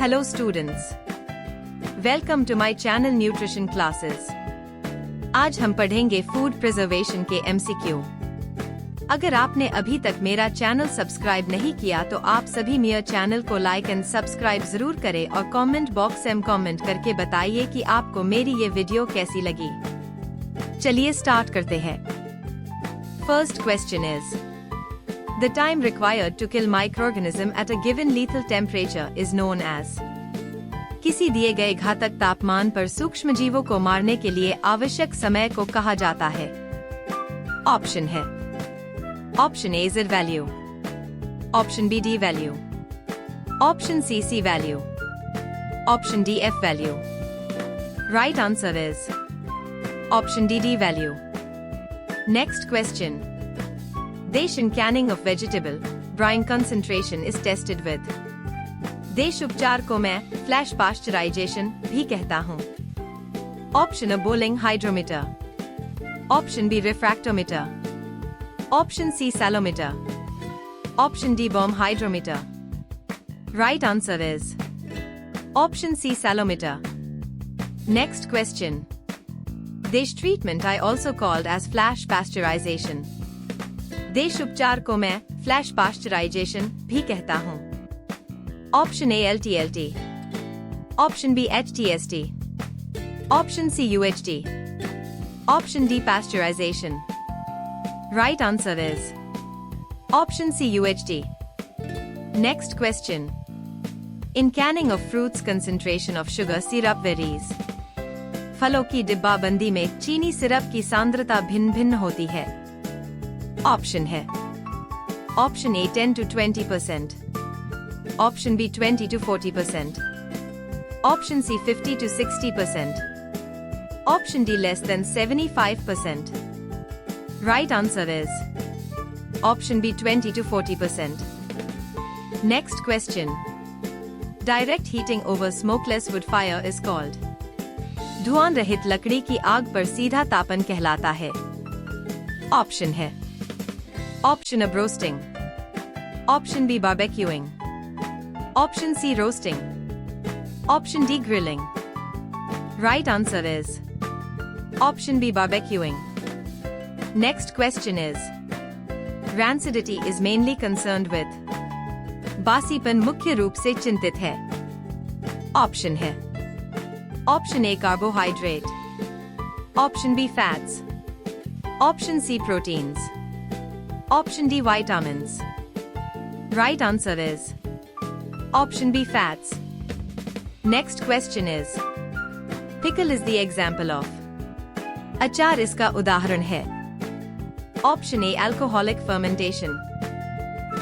Hello students. Welcome to my channel Nutrition Classes. आज हम पढ़ेंगे फूड प्रिजर्वेशन के MCQ। अगर आपने अभी तक मेरा चैनल सब्सक्राइब नहीं किया तो आप सभी मेरे चैनल को लाइक एंड सब्सक्राइब जरूर करें और कमेंट बॉक्स में कमेंट करके बताइए कि आपको मेरी ये वीडियो कैसी लगी। चलिए स्टार्ट करते हैं। First question is The time required to kill microorganism at a given lethal temperature is known as। किसी दिए गए घातक तापमान पर सूक्ष्म जीवों को मारने के लिए आवश्यक समय को कहा जाता है। ऑप्शन है option A Z value, option B D value, option C C value, option D F value. Right answer is option D D value. Next question. देश canning of vegetable brine concentration is tested with। देश उपचार को मैं flash pasteurisation भी कहता हूँ। Option A Balling hydrometer, option B refractometer, option C salometer, option D Baume hydrometer. Right answer is option C salometer. Next question. देश treatment I also called as flash pasteurisation. देश उपचार को मैं flash pasteurisation भी कहता हूँ। Option A LTLT, option B HTST, option C UHT, option D pasteurisation. Right answer is option C UHT। Next question. In canning of fruits concentration of sugar syrup varies. फलों की डिब्बाबंदी में चीनी syrup की सांद्रता भिन्न भिन्न होती है। ऑप्शन है option A 10 to 20%, option B 20 to 40%, option C 50 to 60%, option D less than 75%। Right answer is option B 20 to 40%। Next question. Direct heating over smokeless wood fire is called. धुआं रहित लकड़ी की आग पर सीधा तापन कहलाता है। ऑप्शन है option A roasting, option B barbecuing, option C roasting, option D grilling. Right answer is option B barbecuing. Next question is rancidity is mainly concerned with. बासीपन मुख्य रूप से चिंतित है। ऑप्शन है option A carbohydrate, option B fats, option C proteins, option D vitamins। Right answer is option B fats. Next question is pickle is the example of. अचार इसका उदाहरण है। Option A alcoholic fermentation,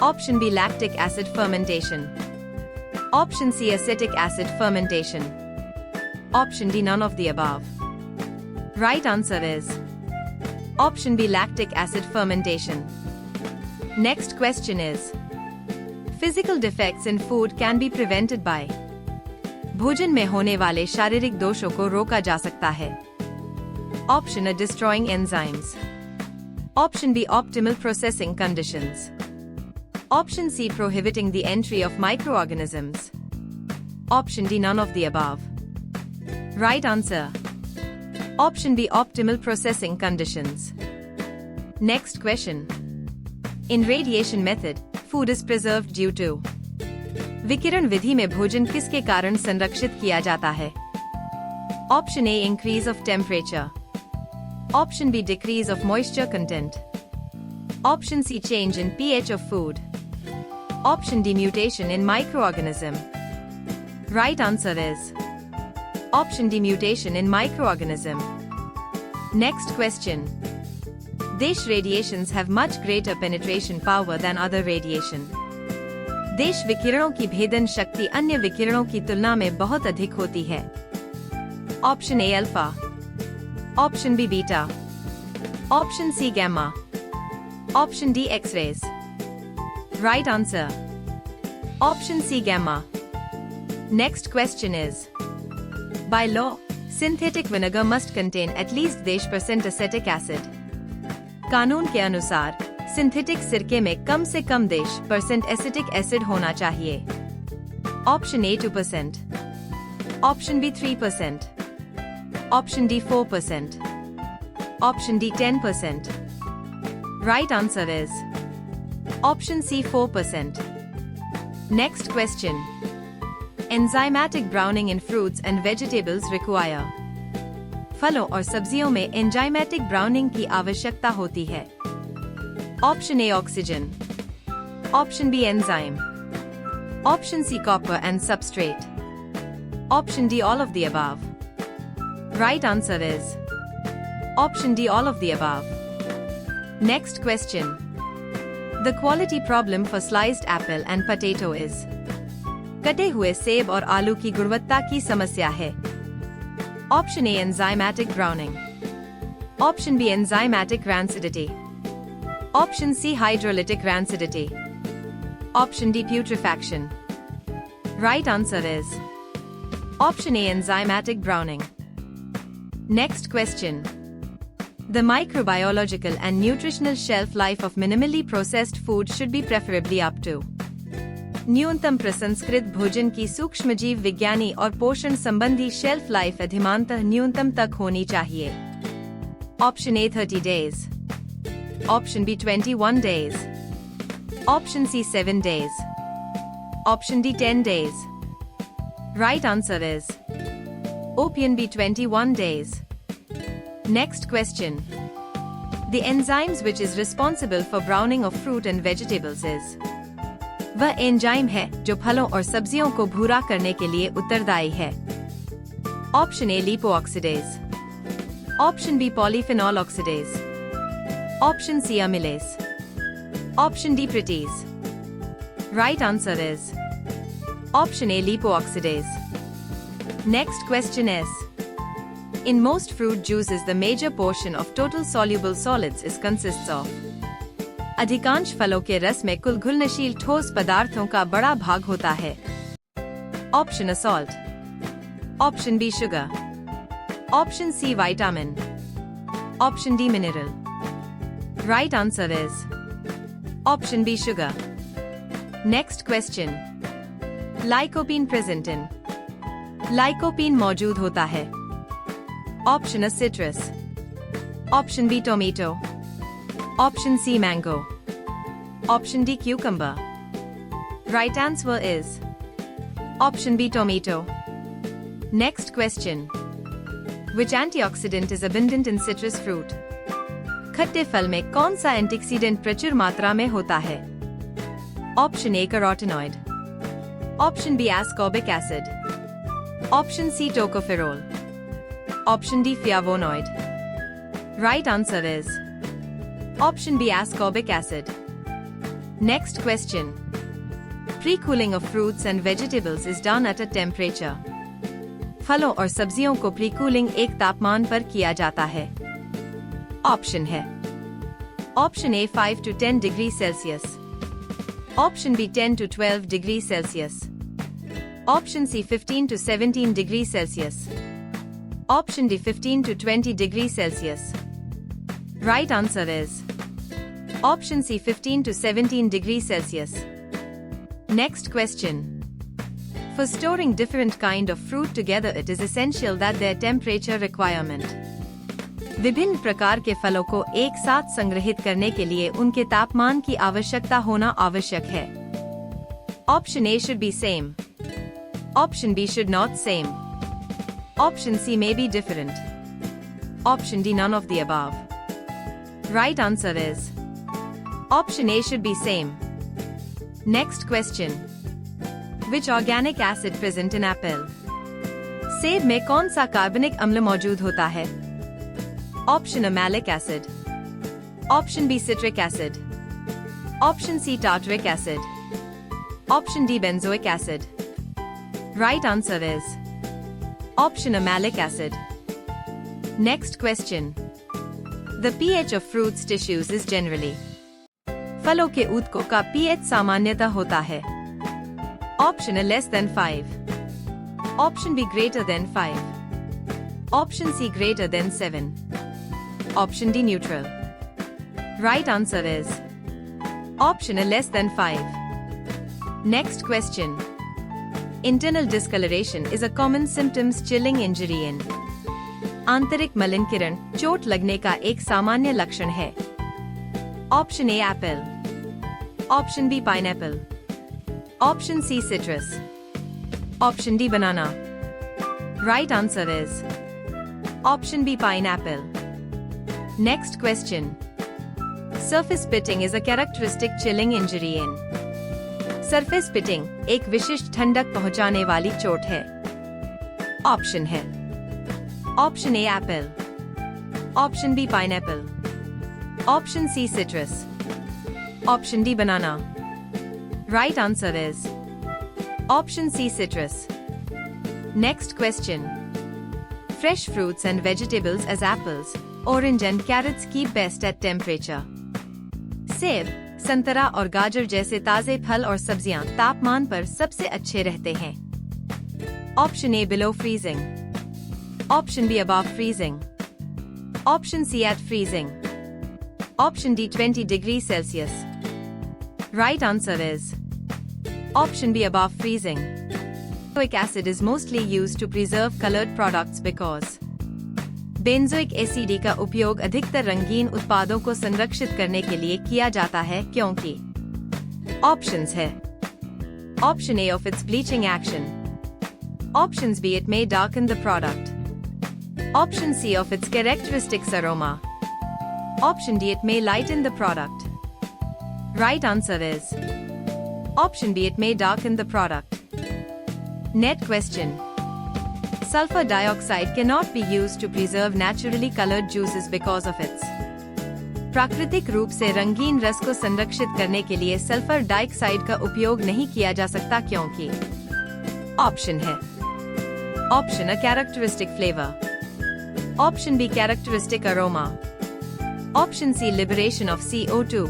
option B lactic acid fermentation, option C acetic acid fermentation, option D none of the above. Right answer is option B lactic acid fermentation. Next question is physical defects in food can be prevented by। भोजन में होने वाले शारीरिक दोषों को रोका जा सकता है। Option A destroying enzymes, option B optimal processing conditions, option C prohibiting the entry of microorganisms, option D none of the above। Right answer option B optimal processing conditions। Next question। In radiation method, food is preserved due to। विकिरण विधि में भोजन किसके कारण संरक्षित किया जाता है। Option A increase of temperature, option B decrease of moisture content, option C change in pH of food, option D mutation in microorganism. Right answer is option D mutation in microorganism. Next question. देश radiations have much greater penetration power than other radiation। देश विकिरणों की भेदन शक्ति अन्य विकिरणों की तुलना में बहुत अधिक होती है। Option A alpha, option B beta, option C gamma, option D X rays. Right answer option C gamma. Next question is by law synthetic vinegar must contain at least देश% एसिटिक एसिड। कानून के अनुसार सिंथेटिक सिरके में कम से कम देश% एसिटिक एसिड होना चाहिए। Option A 2%. Option B 3%. Option D 4%. Option D 10%. Right answer is option C 4%. Next question. Enzymatic browning in fruits and vegetables require. फलों और सब्जियों में एंजाइमेटिक ब्राउनिंग की आवश्यकता होती है. Option A oxygen. Option B enzyme. Option C copper and substrate. Option D all of the above. Right answer is option D all of the above. Next question. The quality problem for sliced apple and potato is. कटे हुए सेब और आलू की गुणवत्ता की समस्या है. Option A enzymatic browning. Option B enzymatic rancidity. Option C hydrolytic rancidity. Option D putrefaction. Right answer is option A enzymatic browning. Next question. The microbiological and nutritional shelf life of minimally processed food should be preferably up to. न्यूनतम प्रसंस्कृत भोजन की सूक्ष्मजीव विज्ञानी और पोषण संबंधी shelf life अधिमानतः न्यूनतम तक होनी चाहिए. Option A 30 days. Option B 21 days. Option C 7 days. Option D 10 days. Right answer is option B 21 days. Next question. The enzymes which is responsible for browning of fruit and vegetables is. वह enzyme है जो फलों और सब्जियों को भूरा करने के लिए उत्तरदायी है. Option A lipoxidase. Option B polyphenol oxidase. Option C amylase. Option D protease. Right answer is option A lipoxidase. Next question is. In most fruit juices the major portion of total soluble solids is consists of. अधिकांश फलों के रस में कुल घुलनशील ठोस पदार्थों का बड़ा भाग होता है. Option A salt. Option B sugar. Option C vitamin. Option D mineral. Right answer is option B sugar. Next question. Lycopene present in. Lycopene मौजूद होता है. Option A citrus. Option B tomato. Option C mango. Option D cucumber. Right answer is option B tomato. Next question. Which antioxidant is abundant in citrus fruit? खट्टे फल में कौन सा antioxidant प्रचुर मात्रा में होता है? Option A carotenoid. Option B ascorbic acid. Option C tocopherol. Option D flavonoid. Right answer is option B ascorbic acid. Next question. Pre-cooling of fruits and vegetables is done at a temperature. फलों और सब्जियों को pre-cooling एक तापमान पर किया जाता है. ऑप्शन है. Option A 5 to 10 degrees Celsius. Option B 10 to 12 degrees Celsius. Option C 15 to 17 degrees Celsius. Option D 15 to 20 degrees Celsius. Right answer is option C 15 to 17 degrees Celsius. Next question. For storing different kind of fruit together it is essential that their temperature requirement. विभिन्न प्रकार के फलों को एक साथ संग्रहित करने के लिए उनके तापमान की आवश्यकता होना आवश्यक है. Option A should be same. Option B should not same. Option C may be different. Option D none of the above. Right answer is option A should be same. Next question. Which organic acid present in apple? सेब में कौन सा कार्बनिक अम्ल मौजूद होता है? Option A malic acid. Option B citric acid. Option C tartaric acid. Option D benzoic acid. Right answer is option A malic acid. Next question. The pH of fruits tissues is generally. फलों के ऊतकों का pH सामान्यतः होता है. Option A less than 5. Option B greater than 5. Option C greater than 7. Option D neutral. Right answer is option A less than 5. Next question. Internal discoloration is a common symptoms chilling injury in. आंतरिक मलिनीकरण चोट लगने का एक सामान्य लक्षण है. Option A apple, option B pineapple, option C citrus, option D banana. Right answer is option B pineapple. Next question. Surface pitting is a characteristic chilling injury in. Surface pitting एक विशिष्ट ठंडक पहुंचाने वाली चोट है. ऑप्शन है option A apple, option B pineapple, option C citrus, option D banana. Right answer is option C citrus. Next question. Fresh fruits and vegetables as apples, orange and carrots keep best at temperature. सेब, संतरा और गाजर जैसे ताजे फल और सब्जियां तापमान पर सबसे अच्छे रहते हैं. Option A below freezing, option B above freezing, option C at freezing, option D 20 degree Celsius. Right answer is option B above freezing. Benzoic acid is mostly used to preserve colored products because. Benzoic acid का उपयोग अधिकतर रंगीन उत्पादों को संरक्षित करने के लिए किया जाता है क्योंकि. ऑप्शंस है option A of its bleaching action, options B it may darken the product, option C of its characteristics aroma, option D it may lighten the product. Right answer is option B it may darken the product. Next question. Sulfur dioxide cannot be used to preserve naturally colored juices because of its. प्राकृतिक रूप से रंगीन रस को संरक्षित करने के लिए सल्फर डाइऑक्साइड का उपयोग नहीं किया जा सकता क्योंकि. ऑप्शन है option A characteristic flavour, option B characteristic aroma, option C liberation of CO2,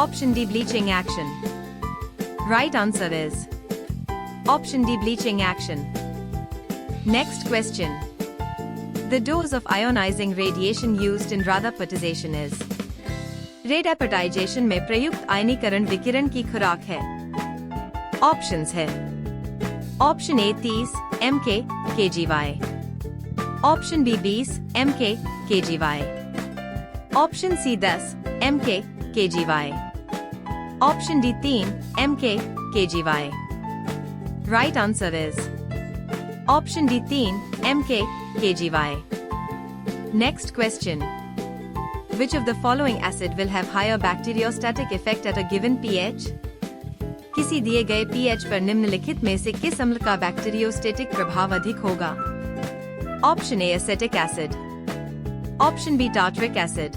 option D bleaching action. Right answer is option D bleaching action. Next question. The dose of ionizing radiation used in radapatization is. रेडापटाइजेशन में प्रयुक्त आयनीकरण विकिरण की खुराक है. Options है option A 30 mK kgY, option B 20 mK kgY, option C 10 mK kgY, option D 3 mK kgY. Right answer is option D 3 mK kgY. Next question. Which of the following acid will have higher bacteriostatic effect at a given pH? किसी दिए गए pH पर निम्नलिखित में से किस अम्ल का बैक्टीरियोस्टेटिक प्रभाव अधिक होगा? Option A acetic acid, option B tartaric acid,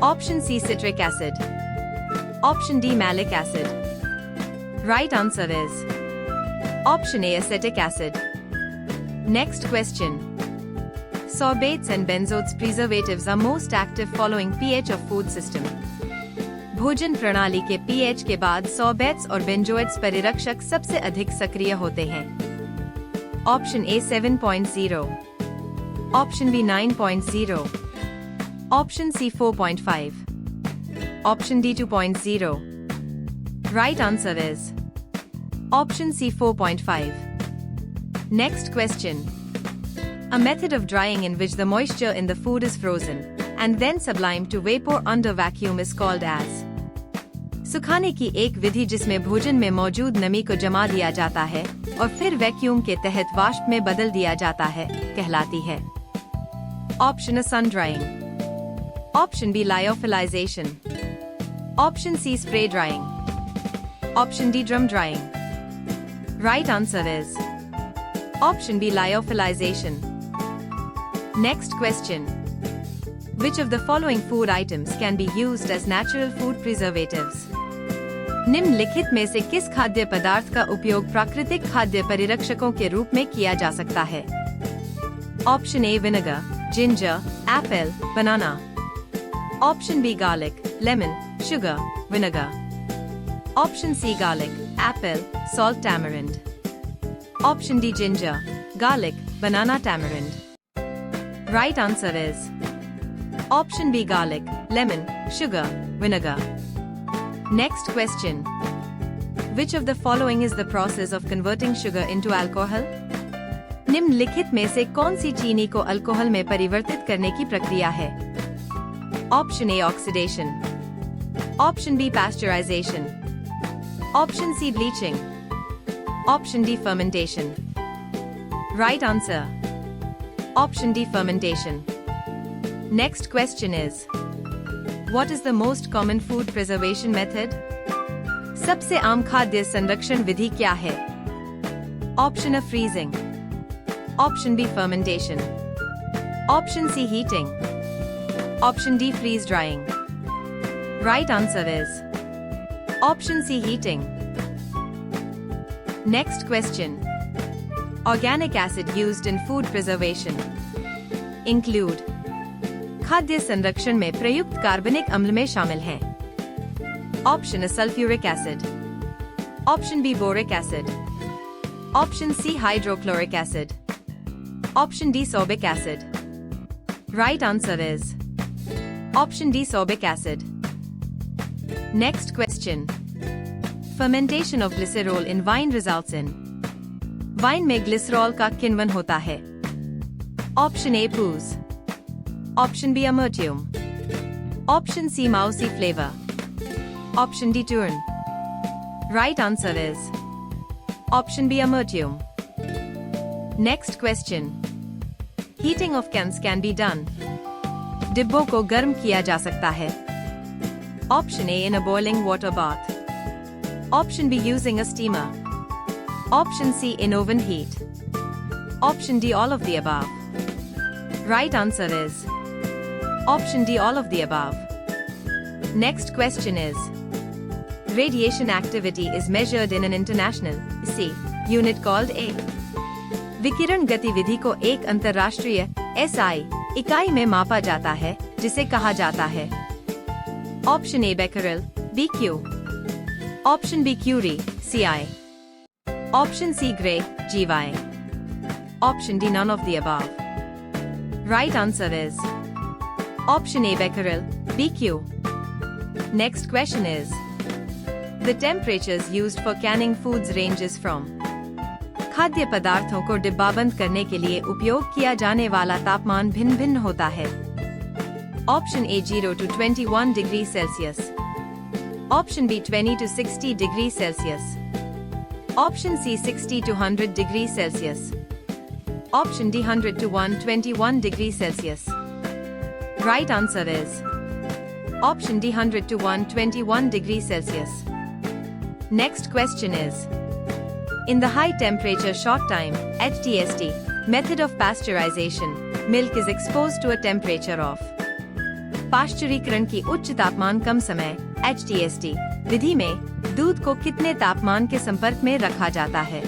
option C citric acid, option D malic acid. Right answer is option A acetic acid. Next question. Sorbates and benzoates preservatives are most active following pH of food system. भोजन प्रणाली के pH के बाद सॉर्बेट्स और बेंजोएट्स परिरक्षक सबसे अधिक सक्रिय होते हैं. Option A 7.0, option B 9.0, option C 4.5, option D 2.0. Right answer is option C 4.5. Next question. A method of drying in which the moisture in the food is frozen and then sublimed to vapor under vacuum is called as. सुखाने की एक विधि जिसमें भोजन में मौजूद नमी को जमा दिया जाता है और फिर वैक्यूम के तहत वाष्प में बदल दिया जाता है कहलाती है. Option A sun drying, option B lyophilization, option C spray drying, option D drum drying. Right answer is option B lyophilization. Next question. Which of the following food items can be used as natural food preservatives? निम्नलिखित में से किस खाद्य पदार्थ का उपयोग प्राकृतिक खाद्य परिरक्षकों के रूप में किया जा सकता है? Option A vinegar, ginger, apple, banana, option B garlic, lemon, sugar, vinegar, option C garlic, apple, salt, tamarind, option D ginger, garlic, banana, tamarind. Right answer is option B garlic, lemon, sugar, vinegar. Next question. Which of the following is the process of converting sugar into alcohol? निम्नलिखित में से कौन सी चीनी को alcohol में परिवर्तित करने की प्रक्रिया है? Option A oxidation, option B pasteurization, option C bleaching, option D fermentation. Right answer, option D fermentation. Next question is, what is the most common food preservation method? सबसे आम खाद्य संरक्षण विधि क्या है? Option A freezing, option B fermentation, option C heating, option D freeze drying. Right answer is option C heating. Next question, organic acid used in food preservation include. खाद्य संरक्षण में प्रयुक्त कार्बनिक अम्ल में शामिल हैं. Option A sulphuric acid, option B boric acid, option C hydrochloric acid, option D sorbic acid. Right answer is option D sorbic acid. Next question, fermentation of glycerol in wine results in. वाइन में ग्लिसरॉल का किण्वन होता है. Option A pousse, option B amertume, option C mousy flavour, option D turn. Right answer is option B amertume. Next question, heating of cans can be done. डिब्बों को गर्म किया जा सकता है. Option A in a boiling water bath, option B using a steamer, option C in oven heat, option D all of the above. Right answer is option D all of the above. Next question is, radiation activity is measured in an international unit called a. विकिरण गतिविधि को एक अंतर्राष्ट्रीय SI इकाई में मापा जाता है जिसे कहा जाता है. Option A becquerel, BQ, option B curie, CI, option C gray, GY, option D none of the above. Right answer is option A becquerel, BQ. Next question is, the temperatures used for canning foods ranges from. खाद्य पदार्थों को डिब्बाबंद करने के लिए उपयोग किया जाने वाला तापमान भिन्न भिन्न होता है. Option A 0 to 21 degree Celsius, option B 20 to 60 degree Celsius, option C 60 to 100 degree Celsius, option D 100 to 121 degree Celsius. Right answer is option D 100 to 121 degree Celsius. Next question is, in the high temperature short time (HTST) method of pasteurization, milk is exposed to a temperature of. पाश्चुरीकरण की उच्च तापमान कम समय (HTST) विधि में दूध को कितने तापमान के संपर्क में रखा जाता है?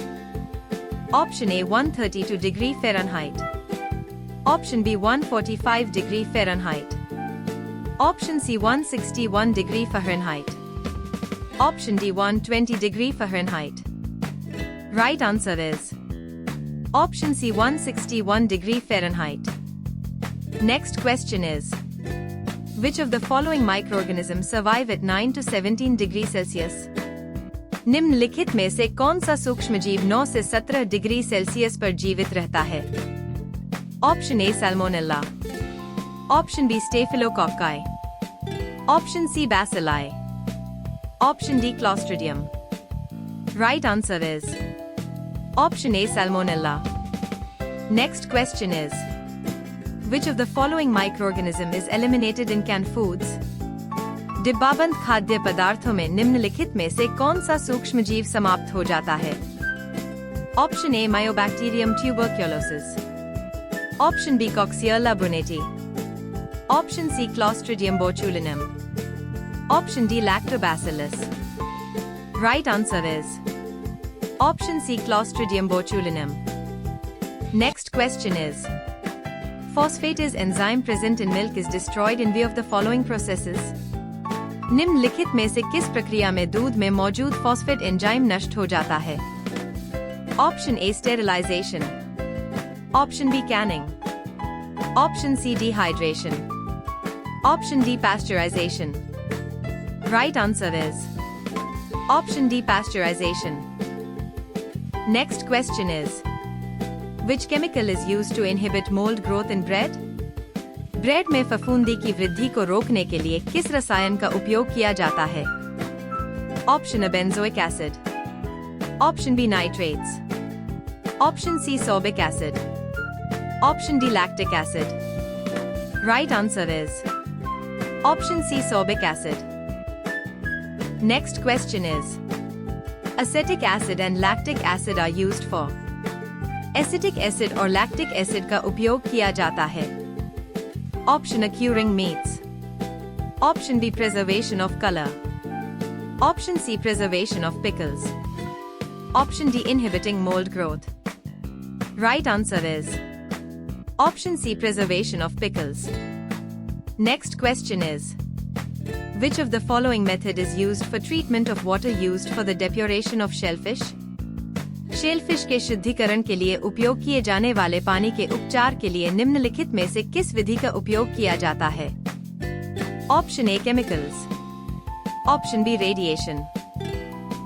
Option A 132 degree Fahrenheit, option B 145 degree Fahrenheit, option C 161 degree Fahrenheit, option D 120 degree Fahrenheit. Right answer is option C 161 degree Fahrenheit. Next question is, which of the following microorganisms survive at 9 to 17 degree Celsius? निम्नलिखित में से कौन सा सूक्ष्मजीव 9 से 17 degree Celsius पर जीवित रहता है? Option A salmonella, option B staphylococci, option C bacilli, option D Clostridium. Right answer is option A Salmonella. Next question is, which of the following microorganism is eliminated in canned foods? डिब्बाबंद खाद्य पदार्थों में निम्नलिखित में से कौन सा सूक्ष्मजीव समाप्त हो जाता है? Option A Mycobacterium tuberculosis, option B Coxiella bruneti, option C Clostridium botulinum, option D Lactobacillus. Right answer is option C Clostridium botulinum. Next question is, phosphatase enzyme present in milk is destroyed in view of the following processes. निम्नलिखित में से किस प्रक्रिया में दूध में मौजूद phosphate enzyme नष्ट हो जाता है? Option A sterilization, option B canning, option C dehydration, option D pasteurization. Right answer is Option D, pasteurization. Next question is, which chemical is used to inhibit mold growth in bread? Bread में फफूंदी की वृद्धि को रोकने के लिए किस रसायन का उपयोग किया जाता है? Option A, benzoic acid. Option B, nitrates. Option C, sorbic acid. Option D, lactic acid. Right answer is option C, sorbic acid. Next question is, acetic acid and lactic acid are used for. Acetic acid और lactic acid का उपयोग किया जाता है। Option A, curing meats. Option B, preservation of color. Option C, preservation of pickles. Option D, inhibiting mold growth. Right answer is Option C, preservation of pickles. Next question is, which of the following method is used for treatment of water used for the depuration of shellfish? Shellfish के शुद्धिकरण के लिए उपयोग किए जाने वाले पानी के उपचार के लिए निम्नलिखित में से किस विधि का उपयोग किया जाता है? Option A, chemicals. Option B, radiation.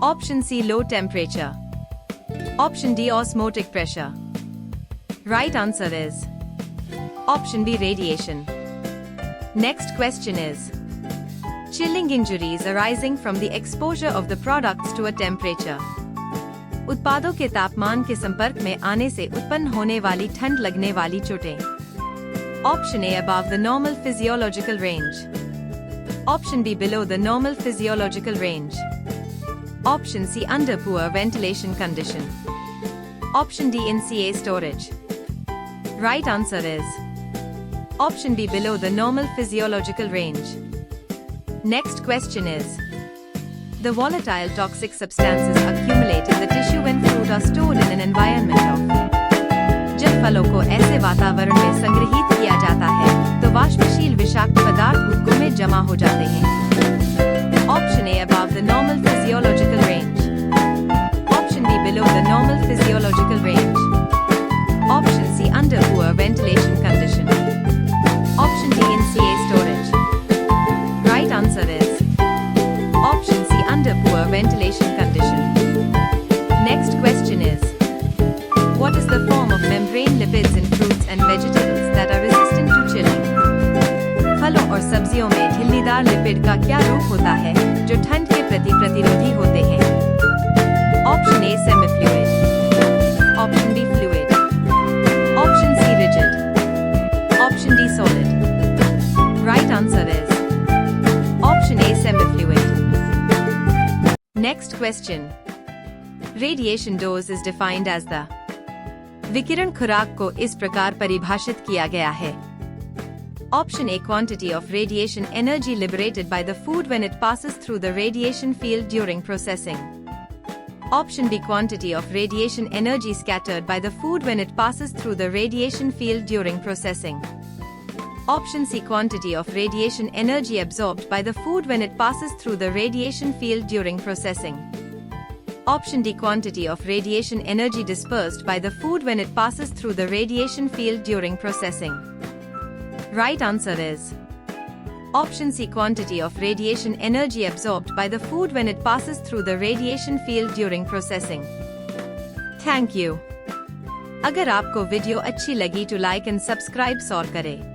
Option C, low temperature. Option D, osmotic pressure. Right answer is option B, radiation. Next question is, chilling injuries arising from the exposure of the products to a temperature. उत्पादों के तापमान के संपर्क में आने से उत्पन्न होने वाली ठंड लगने वाली चोटें। Option A, above the normal physiological range. Option B, below the normal physiological range. Option C, under poor ventilation condition. Option D, in CA storage. Right answer is option B, below the normal physiological range. Next question is, the volatile toxic substances accumulate in the tissue when fruit are stored in an environment of. जब फलों को ऐसे वातावरण में संग्रहित किया जाता है तो वाष्पशील विषाक्त पदार्थ ऊतकों में जमा हो जाते हैं। Option A, above the normal physiological range. Option B, below the normal physiological range. Option C, under poor ventilation condition. Option D, in CA storage. Right answer is option C, under poor ventilation condition. Next question is, what is the form of membrane lipids in fruits and vegetables that are resistant to chilling? फलों और सब्जियों में झिल्लीदार lipid का क्या रूप होता है जो ठंड के प्रति प्रतिरोधी होते हैं? Option A, semifluid. Option B, fluid. Option C, rigid. Option D, solid. Right answer is option A, semifluid. Next question. Radiation dose is defined as the. विकिरण खुराक को इस प्रकार परिभाषित किया गया है। Option A, quantity of radiation energy liberated by the food when it passes through the radiation field during processing. Option B, quantity of radiation energy scattered by the food when it passes through the radiation field during processing. Option C, quantity of radiation energy absorbed by the food when it passes through the radiation field during processing. Option D, quantity of radiation energy dispersed by the food when it passes through the radiation field during processing. Right answer is option C, quantity of radiation energy absorbed by the food when it passes through the radiation field during processing. Thank you. अगर आपको video अच्छी लगी तो like and subscribe जरूर करें।